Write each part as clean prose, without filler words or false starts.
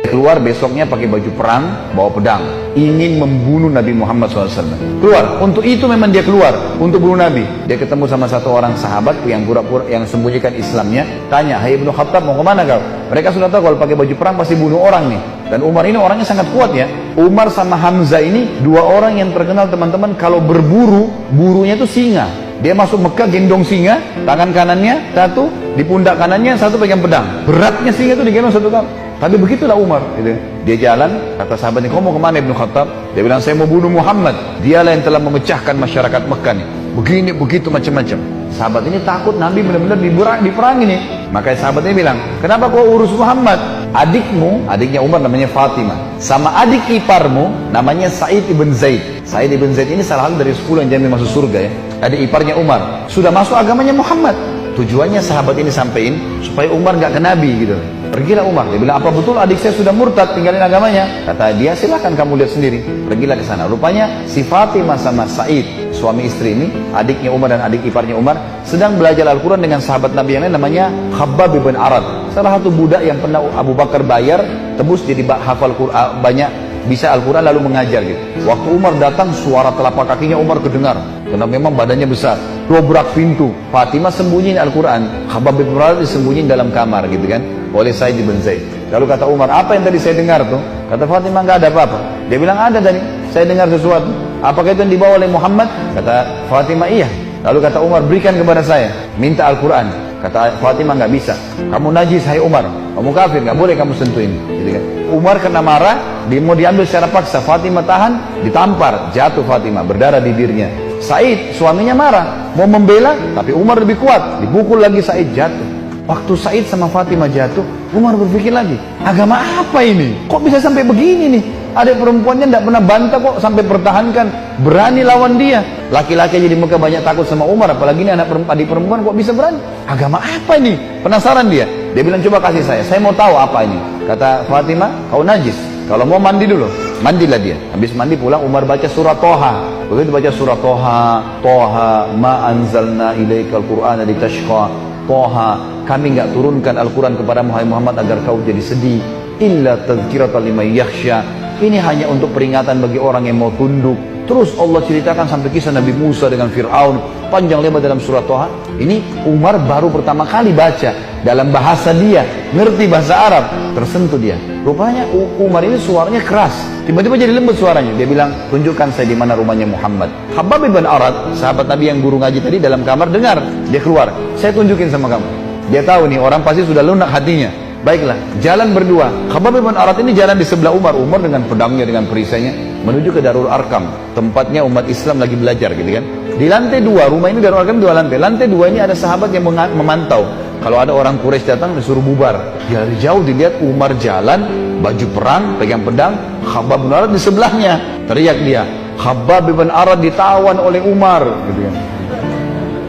Keluar besoknya pakai baju perang, bawa pedang, ingin membunuh Nabi Muhammad SAW. Keluar, untuk itu memang dia keluar, untuk bunuh Nabi. Dia ketemu sama satu orang sahabat yang pura-pura yang sembunyikan Islamnya. Tanya, hai Ibnu Khattab, mau kemana kau? Mereka sudah tahu kalau pakai baju perang pasti bunuh orang nih. Dan Umar ini orangnya sangat kuat ya. Umar sama Hamzah ini dua orang yang terkenal teman-teman, kalau berburu, burunya itu singa. Dia masuk Mekah gendong singa, tangan kanannya satu, di pundak kanannya satu pegang pedang. Beratnya singa itu digendong satu kali. Tapi begitulah Umar gitu. Dia jalan, kata sahabatnya, kau mau kemana Ibnu Khattab? Dia bilang, saya mau bunuh Muhammad. Dialah yang telah memecahkan masyarakat Mekah nih. Begini, begitu, macam-macam. Sahabat ini takut Nabi benar-benar diperangi nih. Makanya sahabatnya bilang, kenapa kau urus Muhammad? Adikmu, adiknya Umar namanya Fatimah, sama adik iparmu namanya Sa'id ibn Zaid. Sa'id ibn Zaid ini salah satu dari 10 yang jamin masuk surga ya. Adik iparnya Umar, sudah masuk agamanya Muhammad. Tujuannya sahabat ini sampein supaya Umar nggak ke Nabi gitu. Pergilah Umar, dia bilang, apa betul adik saya sudah murtad, tinggalin agamanya? Kata dia, silahkan kamu lihat sendiri. Pergilah ke sana. Rupanya si Fatimah sama Sa'id, suami istri ini, adiknya Umar dan adik iparnya Umar, sedang belajar Al-Quran dengan sahabat Nabi yang lain namanya Khabbab bin Arad. Salah satu budak yang pernah Abu Bakar bayar, tebus jadi hafal Quran, banyak bisa Al-Quran lalu mengajar gitu. Waktu Umar datang, suara telapak kakinya Umar kedengar, karena memang badannya besar. Dobrak pintu, Fatimah sembunyiin Al-Quran, Khabbab bin Arad disembunyiin dalam kamar gitu kan, oleh Sa'id bin Zaid. Lalu kata Umar, apa yang tadi saya dengar tuh? Kata Fatimah, nggak ada apa-apa. Dia bilang, ada tadi, saya dengar sesuatu. Apakah itu yang dibawa oleh Muhammad? Kata Fatimah, iya. Lalu kata Umar, berikan kepada saya, minta Al-Quran. Kata Fatimah, nggak bisa. Kamu najis, hai Umar. Kamu kafir, nggak boleh kamu sentuh ini. Gitu kan? Umar kena marah, dia mau diambil secara paksa. Fatimah tahan, ditampar, jatuh Fatimah, berdarah bibirnya. Sa'id, suaminya marah, mau membela, tapi Umar lebih kuat, dipukul lagi Sa'id, jatuh. Waktu Sa'id sama Fatimah jatuh, Umar berpikir lagi, agama apa ini? Kok bisa sampai begini nih? Ada perempuannya tidak pernah bantah kok, sampai pertahankan, berani lawan dia. Laki-laki aja di Mekah banyak takut sama Umar, apalagi ini adik perempuan kok bisa berani? Agama apa ini? Penasaran dia. Dia bilang, coba kasih saya mau tahu apa ini. Kata Fatimah, kau najis, kalau mau mandi dulu. Mandilah dia. Habis mandi pulang, Umar baca surah Toha. Begitu baca surah Toha, Toha, ma anzalna ilaikal Qur'ana litashqa. Toha, kami enggak turunkan Al-Quran kepada Muhammad agar kau jadi sedih. Illa tadhkiratan liman yakhsha. Ini hanya untuk peringatan bagi orang yang mau tunduk. Terus Allah ceritakan sampai kisah Nabi Musa dengan Fir'aun, panjang lebar dalam surah Toha. Ini Umar baru pertama kali baca dalam bahasa dia, ngerti bahasa Arab, tersentuh dia. Rupanya Umar ini suaranya keras, tiba-tiba jadi lembut suaranya. Dia bilang, tunjukkan saya di mana rumahnya Muhammad. Khabbab bin Arad, sahabat Nabi yang guru ngaji tadi, dalam kamar dengar, dia keluar, saya tunjukin sama kamu. Dia tahu nih orang pasti sudah lunak hatinya. Baiklah, jalan berdua. Khabbab bin Arad ini jalan di sebelah Umar. Umar dengan pedangnya, dengan perisainya menuju ke Darul Arkam, tempatnya umat Islam lagi belajar gitu kan. Di lantai 2, rumah ini Darul Arkam 2 lantai. Lantai 2 ini ada sahabat yang memantau. Kalau ada orang Quraisy datang disuruh bubar. Dari jauh dilihat Umar jalan, baju perang, pegang pedang, Khabbab bin Arad di sebelahnya. Teriak dia, Khabbab bin Arad ditawan oleh Umar gitu kan.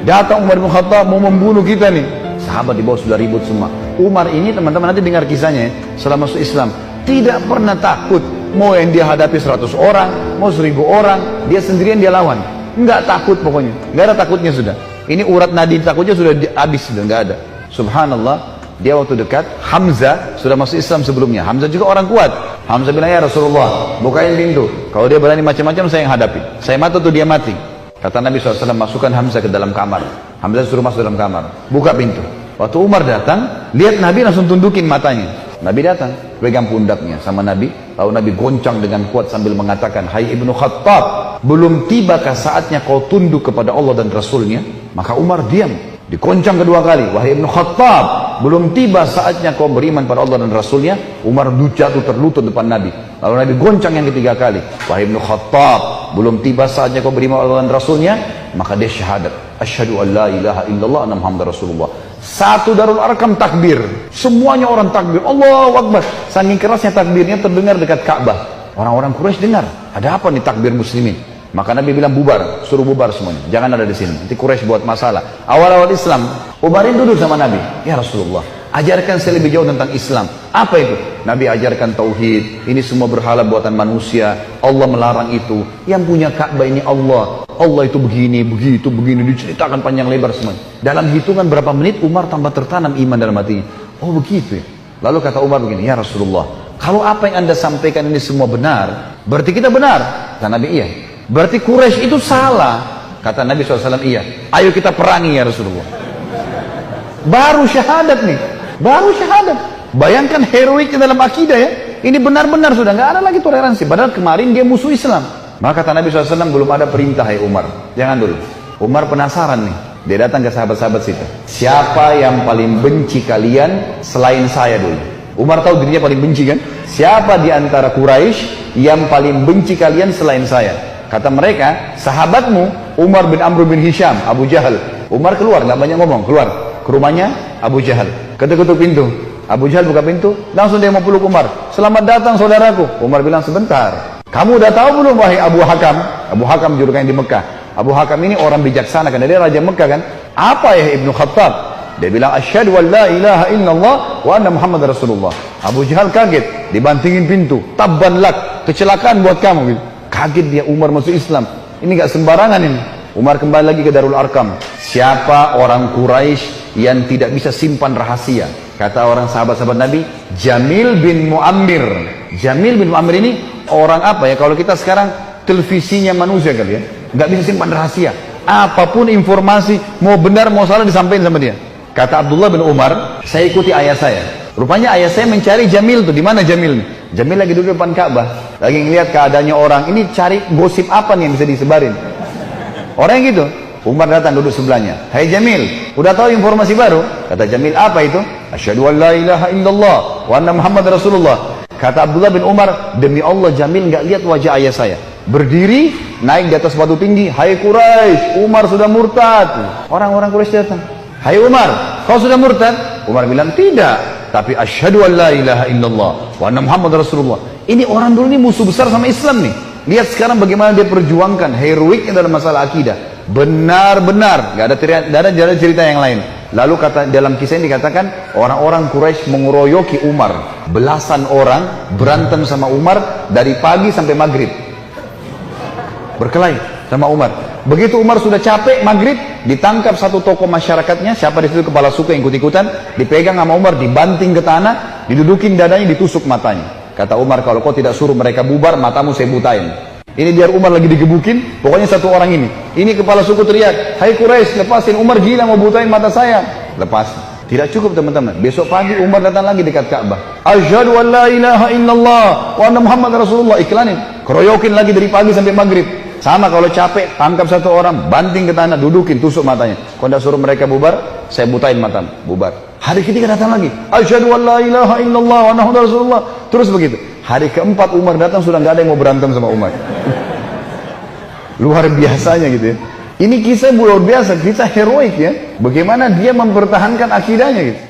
Datang Umar bin Khattab mau membunuh kita nih. Sahabat di bawah sudah ribut semua. Umar ini teman-teman nanti dengar kisahnya ya, setelah masuk Islam tidak pernah takut. Mau yang dia hadapi 100 orang, mau 1000 orang, dia sendirian dia lawan. Enggak takut pokoknya, enggak ada takutnya sudah. Ini urat nadi takutnya sudah habis, sudah enggak ada. Subhanallah, dia waktu dekat Hamzah sudah masuk Islam sebelumnya. Hamzah juga orang kuat. Hamzah bilang, ya Rasulullah, bukain pintu. Kalau dia berani macam-macam saya yang hadapi. Saya mati tuh dia mati. Kata Nabi SAW, masukkan Hamzah ke dalam kamar. Hamzah suruh masuk dalam kamar, buka pintu. Waktu Umar datang, lihat Nabi langsung tundukin matanya. Nabi datang, pegang pundaknya sama Nabi. Lalu Nabi goncang dengan kuat sambil mengatakan, hai Ibnu Khattab, belum tibakah saatnya kau tunduk kepada Allah dan Rasulnya? Maka Umar diam. Dikoncang kedua kali, wahai Ibnu Khattab, belum tiba saatnya kau beriman pada Allah dan Rasulnya? Umar jatuh terlutut depan Nabi. Lalu Nabi goncang yang ketiga kali, wahai Ibnu Khattab, belum tiba saatnya kau beriman pada Allah dan Rasulnya? Maka dia syahadat, asyhadu an la ilaha illallah anna Muhammadar Rasulullah. Satu Darul Arkam takbir, semuanya orang takbir, Allahu Akbar. Saking kerasnya takbirnya terdengar dekat Ka'bah. Orang-orang Quraisy dengar, ada apa nih takbir muslimin? Maka Nabi bilang bubar, suruh bubar semuanya, jangan ada di sini, nanti Quraisy buat masalah. Awal-awal Islam, Umar ini duduk sama Nabi, ya Rasulullah, ajarkan saya lebih jauh tentang Islam. Apa itu? Nabi ajarkan tauhid, ini semua berhala buatan manusia, Allah melarang itu, yang punya Ka'bah ini Allah, Allah itu begini, begitu, begini, diceritakan panjang lebar semuanya. Dalam hitungan berapa menit Umar tambah tertanam iman dalam hatinya. Oh begitu ya. Lalu kata Umar begini, ya Rasulullah, Kalau apa yang anda sampaikan ini semua benar, berarti kita benar. Kata Nabi, iya. Berarti Quraisy itu salah. Kata Nabi SAW, iya. Ayo kita perangi ya Rasulullah. Baru syahadat nih. Baru syahadat. Bayangkan heroiknya dalam akidah ya. Ini benar-benar sudah nggak ada lagi toleransi. Padahal kemarin dia musuh Islam. Maka kata Nabi SAW, belum ada perintah ya Umar. Jangan dulu. Umar penasaran nih. Dia datang ke sahabat-sahabat situ. Siapa yang paling benci kalian selain saya dulu? Umar tahu dirinya paling benci kan? Siapa di antara Quraisy yang paling benci kalian selain saya? Kata mereka, sahabatmu Umar bin Amr bin Hisham, Abu Jahal. Umar keluar, nggak banyak ngomong, keluar ke rumahnya Abu Jahal. Ketuk-ketuk pintu. Abu Jahal buka pintu, langsung dia mau peluk Umar. Selamat datang saudaraku. Umar bilang, sebentar. Kamu udah tahu belum wahai Abu Hakam? Abu Hakam julukannya di Mekah. Abu Hakam ini orang bijaksana, karena dia Raja Mekah kan. Apa ya Ibnu Khattab? Dia bilang, asyhadu an la ilaha illallah wa anna Muhammad Rasulullah. Abu Jahal kaget, dibantingin pintu. Tabban lak, kecelakaan buat kamu. Gitu. Kaget dia, Umar masuk Islam. Ini gak sembarangan ini. Umar kembali lagi ke Darul Arkam. Siapa orang Quraisy yang tidak bisa simpan rahasia? Kata orang sahabat-sahabat Nabi, Jamil bin Muammir. Jamil bin Muammir ini orang apa ya? Kalau kita sekarang televisinya manusia kali ya. Gak bisa simpan rahasia. Apapun informasi, mau benar mau salah disampaikan sama dia. Kata Abdullah bin Umar, saya ikuti ayah saya. Rupanya ayah saya mencari Jamil tuh. Di mana Jamil? Jamil lagi duduk depan Ka'bah, lagi ngeliat keadaannya orang. Ini cari gosip apa nih yang bisa disebarin? Orang yang gitu. Umar datang duduk sebelahnya. Hai Jamil, udah tahu informasi baru? Kata Jamil, apa itu? Asyhadu an la ilaha illallah wa anna Muhammad Rasulullah. Kata Abdullah bin Umar, demi Allah Jamil nggak lihat wajah ayah saya. Berdiri, naik di atas batu tinggi. Hai Quraisy, Umar sudah murtad. Orang-orang Quraisy datang. Hai Umar, kau sudah murtad? Umar bilang, tidak. Tapi asyhadu an la ilaha illallah wa anna Muhammad Rasulullah. Ini orang dulu ini musuh besar sama Islam nih. Lihat sekarang bagaimana dia perjuangkan heroiknya dalam masalah akidah. Benar-benar, gak ada cerita yang lain. Lalu kata dalam kisah ini dikatakan orang-orang Quraisy mengeroyoki Umar. Belasan orang berantem sama Umar dari pagi sampai maghrib. Berkelahi sama Umar. Begitu Umar sudah capek maghrib, ditangkap satu tokoh masyarakatnya, siapa di situ kepala suku yang ikut-ikutan, dipegang sama Umar, dibanting ke tanah, didudukin dadanya, ditusuk matanya. Kata Umar, kalau kau tidak suruh mereka bubar, matamu saya butain. Ini biar Umar lagi digebukin, pokoknya satu orang ini. Ini kepala suku teriak, hai Quraisy, lepasin, Umar gila mau butain mata saya. Lepas. Tidak cukup teman-teman. Besok pagi Umar datang lagi dekat Ka'bah. Asyhadu an la ilaha illallah wa anna Muhammad Rasulullah. Iklanin. Keroyokin lagi dari pagi sampai maghrib. Sama kalau capek, tangkap satu orang, banting ke tanah, dudukin, tusuk matanya. Kalau tidak suruh mereka bubar, saya butain matamu. Bubar. Hari ketiga datang lagi. Asyhadu an la ilaha illallah wa anna Muhammad Rasulullah. Terus begitu. Hari keempat Umar datang, sudah nggak ada yang mau berantem sama Umar. Luar biasanya gitu ya. Ini kisah luar biasa, kisah heroik ya. Bagaimana dia mempertahankan akidahnya gitu.